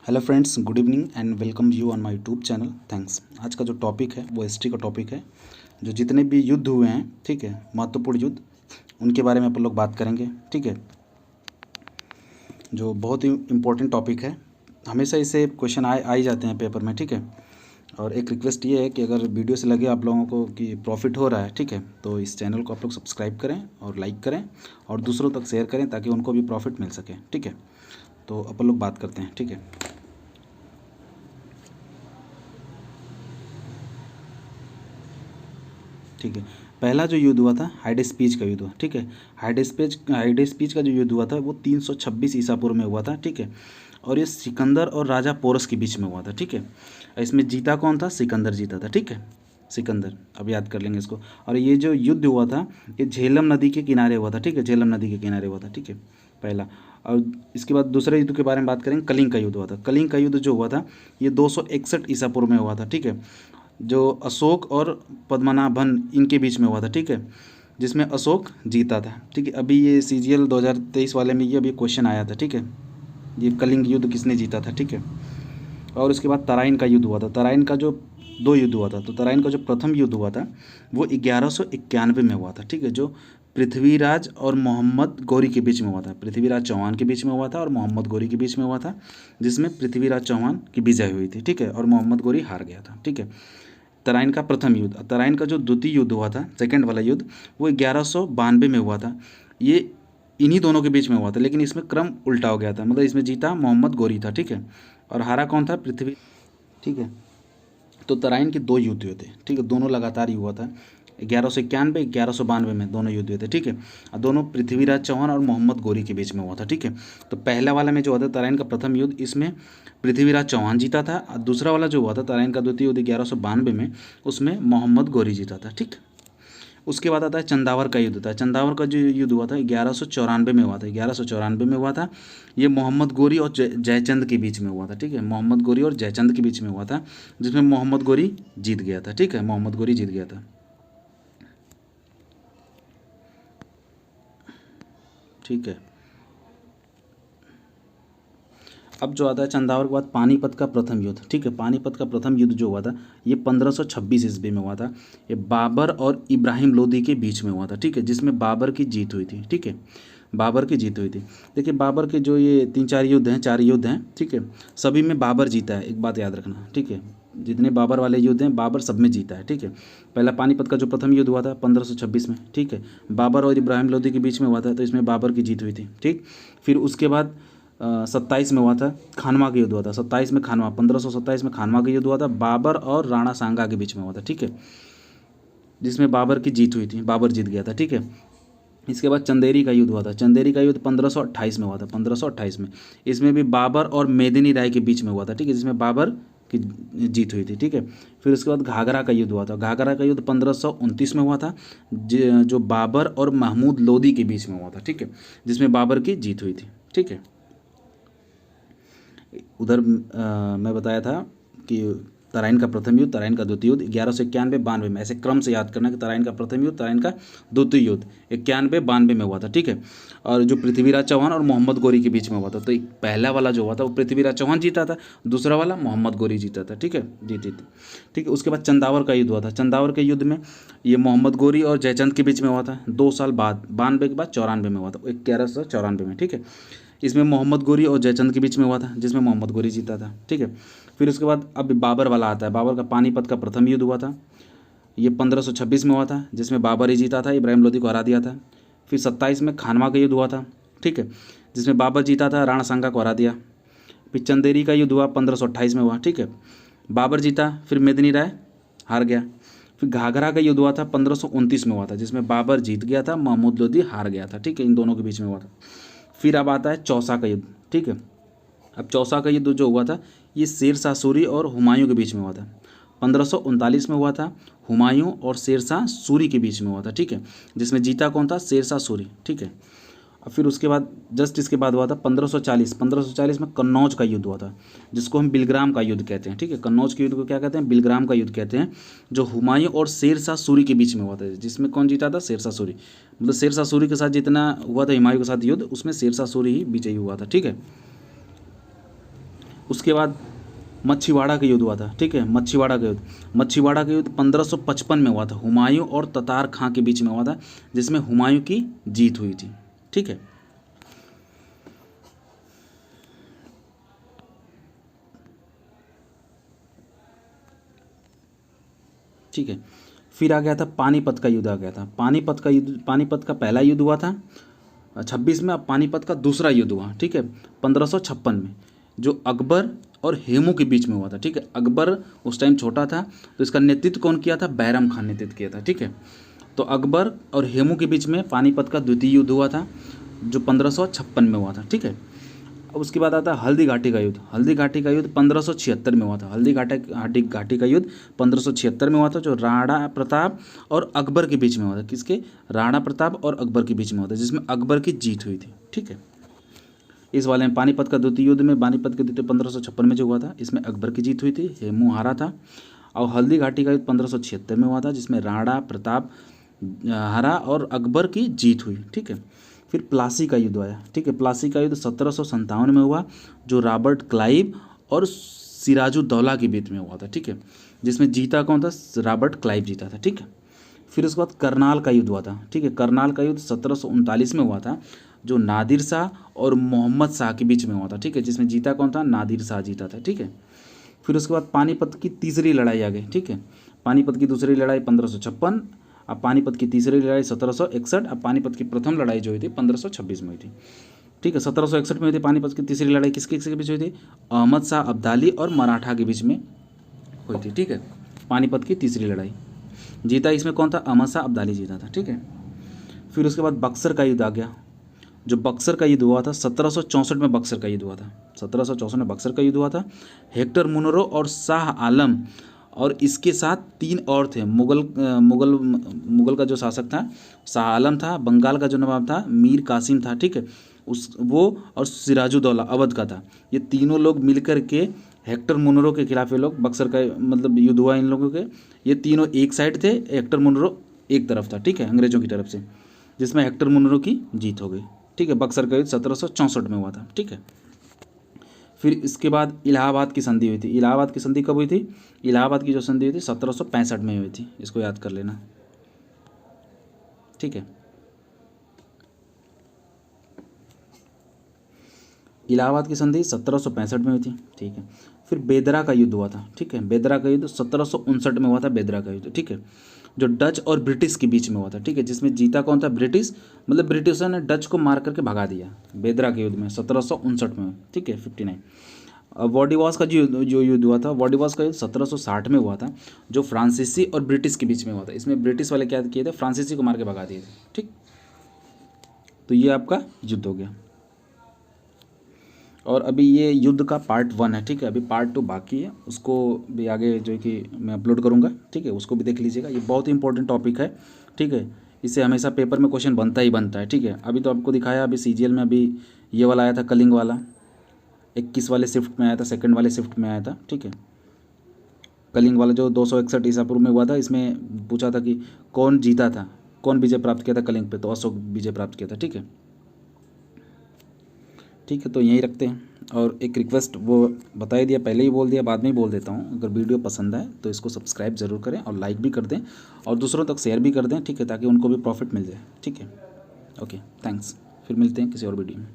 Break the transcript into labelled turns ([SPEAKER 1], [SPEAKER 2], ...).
[SPEAKER 1] Hello friends, good evening and welcome you on my YouTube channel. Thanks. आज का जो topic है वो हिस्ट्री का टॉपिक है। जो जितने भी युद्ध हुए हैं, ठीक है, महत्वपूर्ण युद्ध, उनके बारे में अपन लोग बात करेंगे। ठीक है, जो बहुत ही इम्पोर्टेंट टॉपिक है। हमेशा इसे क्वेश्चन आ ही जाते हैं पेपर में। ठीक है, और एक रिक्वेस्ट ये है कि अगर वीडियो से लगे आप लोगों को कि प्रॉफिट हो रहा है, ठीक है, तो इस चैनल को आप लोग सब्सक्राइब करें और लाइक करें और दूसरों तक शेयर करें ताकि उनको भी प्रॉफिट मिल सके। ठीक है, तो अपन लोग बात करते हैं। ठीक है, ठीक है। पहला जो युद्ध हुआ था हाइडेस्पीच का युद्ध हुआ। ठीक है, हाइडेस्पीच का जो युद्ध हुआ था वो 326 ईसा पूर्व में हुआ था। ठीक है, और ये सिकंदर और राजा पोरस के बीच में हुआ था। ठीक है, इसमें जीता कौन था? सिकंदर जीता था। ठीक है, सिकंदर, अब याद कर लेंगे इसको। और ये जो युद्ध हुआ था ये झेलम नदी के किनारे हुआ था। ठीक है, झेलम नदी के किनारे हुआ था। ठीक है, पहला। और इसके बाद दूसरे युद्ध के बारे में बात करेंगे। कलिंग का युद्ध हुआ था। कलिंग का युद्ध जो हुआ था ये 261 ईसा पूर्व में हुआ था। ठीक है, जो अशोक और पद्मनाभन इनके बीच में हुआ था। ठीक है, जिसमें अशोक जीता था। ठीक है, अभी ये CGL 2023 वाले में ये अभी क्वेश्चन आया था। ठीक है, ये कलिंग युद्ध किसने जीता था। ठीक है, और उसके बाद तराइन का युद्ध हुआ था। तराइन का जो दो युद्ध हुआ था, तो तराइन का जो प्रथम युद्ध हुआ था वो 1191 में हुआ था। ठीक है, जो पृथ्वीराज और मोहम्मद गौरी के बीच में हुआ था। पृथ्वीराज चौहान के बीच में हुआ था और मोहम्मद गौरी के बीच में हुआ था, जिसमें पृथ्वीराज चौहान की विजय हुई थी। ठीक है, और मोहम्मद गौरी हार गया था। ठीक है, तराइन का प्रथम युद्ध। तराइन का जो द्वितीय युद्ध हुआ था, सेकंड वाला युद्ध, वो 1192 में हुआ था। ये इन्हीं दोनों के बीच में हुआ था, लेकिन इसमें क्रम उल्टा हो गया था। मतलब इसमें जीता मोहम्मद गौरी था। ठीक है, और हारा कौन था? पृथ्वी। ठीक है, तो तराइन के दो युद्ध हुए थे। ठीक है, दोनों लगातार ही हुआ था। 1191 1192 में दोनों युद्ध हुए थे। ठीक है, और दोनों पृथ्वीराज चौहान और मोहम्मद गौरी के बीच में हुआ था। ठीक है, तो पहला वाला में जो हुआ था तराइन का प्रथम युद्ध, इसमें पृथ्वीराज चौहान जीता था। और दूसरा वाला जो हुआ था तराइन का द्वितीय युद्ध 1192 में, उसमें मोहम्मद गौरी जीता था। ठीक, उसके बाद आता है चंदावर का युद्ध था। चंदावर का जो युद्ध हुआ था 1194 में हुआ था। 1194 में हुआ था। ये मोहम्मद गौरी और जयचंद के बीच में हुआ था। ठीक है, मोहम्मद गौरी और जयचंद के बीच में हुआ था, जिसमें मोहम्मद गौरी जीत गया था। ठीक है, मोहम्मद गौरी जीत गया था। ठीक है, अब जो आता है चंदावर के बाद पानीपत का प्रथम युद्ध। ठीक है, पानीपत का प्रथम युद्ध जो हुआ था ये 1526 ईस्वी में हुआ था। ये बाबर और इब्राहिम लोदी के बीच में हुआ था। ठीक है, जिसमें बाबर की जीत हुई थी। ठीक है, बाबर की जीत हुई थी। देखिए, बाबर के जो ये 3-4 युद्ध हैं, 4 युद्ध हैं, ठीक है, सभी में बाबर जीता है। एक बात याद रखना। ठीक है, जितने बाबर वाले युद्ध हैं बाबर सब में जीता है। ठीक है, पहला पानीपत का जो प्रथम युद्ध हुआ था 1526 में। ठीक है, बाबर और इब्राहिम लोदी के बीच में हुआ था, तो इसमें बाबर की जीत हुई थी। ठीक, फिर उसके बाद 27 में हुआ था खानवा का युद्ध हुआ था। 27 में खानवा, 1527 में खानवा का युद्ध हुआ था, बाबर और राणा सांगा के बीच में हुआ था। ठीक है, जिसमें बाबर की जीत हुई थी, बाबर जीत गया था। ठीक है, इसके बाद चंदेरी का युद्ध हुआ था। चंदेरी का युद्ध 1528 में हुआ था। 1528 में, इसमें भी बाबर और मेदिनी राय के बीच में हुआ था। ठीक है, जिसमें बाबर की जीत हुई थी। ठीक है, फिर उसके बाद घाघरा का युद्ध हुआ था। घाघरा का युद्ध 1529 में हुआ था, जो बाबर और महमूद लोदी के बीच में हुआ था। ठीक है, जिसमें बाबर की जीत हुई थी। ठीक है, उधर मैं बताया था कि तराइन का प्रथम युद्ध, तराइन का द्वितीय युद्ध 1191-92 में, ऐसे क्रम से याद करना कि तराइन का प्रथम युद्ध, तराइन का द्वितीय युद्ध 91-92 में हुआ था। ठीक है, और जो पृथ्वीराज चौहान और मोहम्मद गौरी के बीच में हुआ था, तो पहला वाला जो हुआ था वो पृथ्वीराज चौहान जीता था, दूसरा वाला मोहम्मद गौरी जीता था। ठीक है, जीती थी। ठीक है, उसके बाद चंदावर का युद्ध हुआ था। चंदावर के युद्ध में ये मोहम्मद गौरी और जयचंद के बीच में हुआ था। 2 साल बाद, 92 के बाद 94 में हुआ था, 1194 में। ठीक है, इसमें मोहम्मद गौरी और जयचंद के बीच में हुआ था, जिसमें मोहम्मद गौरी जीता था। ठीक है, फिर उसके बाद अब बाबर वाला आता है। बाबर का पानीपत का प्रथम युद्ध हुआ था, ये 1526 में हुआ था, जिसमें बाबर ही जीता था, इब्राहिम लोदी को हरा दिया था। फिर 27 में खानवा का युद्ध हुआ था। ठीक है, जिसमें बाबर जीता था, राणा सांगा को हरा दिया। फिर चंदेरी का युद्ध हुआ 1528 में हुआ। ठीक है, बाबर जीता, फिर मेदिनी राय हार गया। फिर घाघरा का युद्ध हुआ था 1529 में हुआ था, जिसमें बाबर जीत गया था, महमूद लोदी हार गया था। ठीक है, इन दोनों के बीच में हुआ था। फिर अब आता है चौसा का युद्ध। ठीक है, अब चौसा का युद्ध जो हुआ था ये शेर शाह सूरी और हुमायूं के बीच में हुआ था। 1539 में हुआ था, हुमायूं और शेर शाह सूरी के बीच में हुआ था। ठीक है, जिसमें जीता कौन था? शेर शाह सूरी। ठीक है, और फिर उसके बाद जस्ट इसके बाद हुआ था 1540 में कन्नौज का युद्ध हुआ था, जिसको हम बिलग्राम का युद्ध कहते हैं। ठीक है, कन्नौज के युद्ध को क्या कहते हैं? बिलग्राम का युद्ध कहते हैं, जो हुमायूं और शेर शाह सूरी के बीच में हुआ था, जिसमें कौन जीता था? शेर शाह सूरी। मतलब शेर शाह सूरी के साथ जितना हुआ था हुमायूं के साथ युद्ध, उसमें शेर शाह सूरी ही विजयी हुआ था। ठीक है, उसके बाद मच्छीवाड़ा का युद्ध हुआ था, ठीक है। मच्छीवाड़ा का युद्ध 1555 में हुआ था, हुमायूं और ततार खां के बीच में हुआ था, जिसमें हुमायूं की जीत हुई थी, ठीक है। ठीक है, फिर आ गया था पानीपत का युद्ध आ गया था। पानीपत का पहला युद्ध हुआ था 26 में। अब पानीपत का दूसरा युद्ध हुआ, ठीक है, 1556 में, जो अकबर और हेमू के बीच में हुआ था, ठीक है। अकबर उस टाइम छोटा था, तो इसका नेतृत्व कौन किया था? बैरम खान नेतृत्व किया था, ठीक है। तो अकबर और हेमू के बीच में पानीपत का द्वितीय युद्ध हुआ था, जो 1556 में हुआ था, ठीक है। अब उसके बाद आता है हल्दी घाटी का युद्ध। हल्दी घाटी का युद्ध 1576 में हुआ था। हल्दी घाटी का युद्ध 1576 में हुआ था, जो राणा प्रताप और अकबर के बीच में हुआ था। किसके? राणा प्रताप और अकबर के बीच में हुआ था, जिसमें अकबर की जीत हुई थी, ठीक है। इस वाले में पानीपत का द्वितीय युद्ध में, पानीपत के द्वितीय 1556 में जो हुआ था, इसमें अकबर की जीत हुई थी, हेमू हारा था। और हल्दी घाटी का युद्ध 1576 में हुआ था, जिसमें राणा प्रताप हारा और अकबर की जीत हुई, ठीक है। फिर प्लासी का युद्ध आया, ठीक है। प्लासी का युद्ध 1757 में हुआ, जो रॉबर्ट क्लाइव और सिराजुद्दौला के बीच में हुआ था, ठीक है, जिसमें जीता कौन था? रॉबर्ट क्लाइव जीता था, ठीक है। फिर उसके बाद करनाल का युद्ध हुआ था, ठीक है। करनाल का युद्ध 1739 में हुआ था, जो नादिर शाह और मोहम्मद शाह के बीच में हुआ था, ठीक है, जिसमें जीता कौन था? नादिर शाह जीता था, ठीक है। फिर उसके बाद पानीपत की तीसरी लड़ाई आ गई, ठीक है। पानीपत की दूसरी लड़ाई 1556, अब पानीपत की तीसरी लड़ाई 1761, अब पानीपत की प्रथम लड़ाई जो हुई थी 1526 में हुई थी, ठीक है। 1761 में हुई थी पानीपत की तीसरी लड़ाई, किसके बीच हुई थी? अहमद शाह अब्दाली और मराठा के बीच में हुई थी, ठीक है। पानीपत की तीसरी लड़ाई जीता इसमें कौन था? अहमद शाह अब्दाली जीता था, ठीक है। फिर उसके बाद बक्सर का युद्ध आ गया। जो बक्सर का युद्ध हुआ था 1764 में, बक्सर का युद्ध हुआ था 1764 में, बक्सर का युद्ध हुआ था। हेक्टर मुनरो और शाह आलम और इसके साथ 3 और थे। मुगल का जो शासक था शाह आलम था, बंगाल का जो नवाब था मीर कासिम था, ठीक है, वो और सिराजुद्दौला अवध का था। ये तीनों लोग मिलकर के हेक्टर मुनरो के खिलाफ, ये लोग बक्सर का मतलब युद्ध हुआ इन लोगों के। ये तीनों एक साइड थे, हेक्टर मुनरो एक तरफ था, ठीक है, अंग्रेजों की तरफ से, जिसमें हेक्टर मुनरो की जीत हो गई, ठीक है। बक्सर का युद्ध 1764 में हुआ था, ठीक है। फिर इसके बाद इलाहाबाद की संधि हुई थी। इलाहाबाद की संधि कब हुई थी? इलाहाबाद की जो संधि हुई थी 1765 में हुई थी, इसको याद कर लेना, ठीक है। इलाहाबाद की संधि 1765 में हुई थी, ठीक है। फिर बेदरा का युद्ध हुआ था, ठीक है। बेदरा का युद्ध 1759 में हुआ था, बेदरा का युद्ध, ठीक है, जो डच और ब्रिटिश के बीच में हुआ था, ठीक है, जिसमें जीता कौन था? ब्रिटिश, मतलब ब्रिटिशों ने डच को मार करके भगा दिया बेदरा के युद्ध में 1759 में, ठीक है, 59। अब वॉडिवास का जो युद्ध हुआ था, वॉडिवास का युद्ध 1760 में हुआ था, जो फ्रांसीसी और ब्रिटिश के बीच में हुआ था। इसमें ब्रिटिश वाले क्या किए थे? फ्रांसीसी को मार के भगा दिए थे, ठीक। तो ये आपका युद्ध हो गया, और अभी ये युद्ध का पार्ट 1 है, ठीक है। अभी पार्ट 2 बाकी है, उसको भी आगे जो है कि मैं अपलोड करूँगा, ठीक है, उसको भी देख लीजिएगा। ये बहुत ही इंपॉर्टेंट टॉपिक है, ठीक है, इससे हमेशा पेपर में क्वेश्चन बनता ही बनता है, ठीक है। अभी तो आपको दिखाया, अभी CGL में अभी ये वाला आया था, कलिंग वाला 21 वाले शिफ्ट में आया था, सेकंड वाले शिफ्ट में आया था, ठीक है। कलिंग वाला जो 261 ईसा पूर्व में हुआ था, इसमें पूछा था कि कौन जीता था, कौन विजय प्राप्त किया था कलिंग पे, तो अशोक विजय प्राप्त किया था, ठीक है। ठीक है, तो यहीं रखते हैं। और एक रिक्वेस्ट, वो बता ही दिया, पहले ही बोल दिया, बाद में ही बोल देता हूँ, अगर वीडियो पसंद आए तो इसको सब्सक्राइब ज़रूर करें और लाइक भी कर दें और दूसरों तक शेयर भी कर दें, ठीक है, ताकि उनको भी प्रॉफिट मिल जाए, ठीक है। ओके, थैंक्स, फिर मिलते हैं किसी और वीडियो में।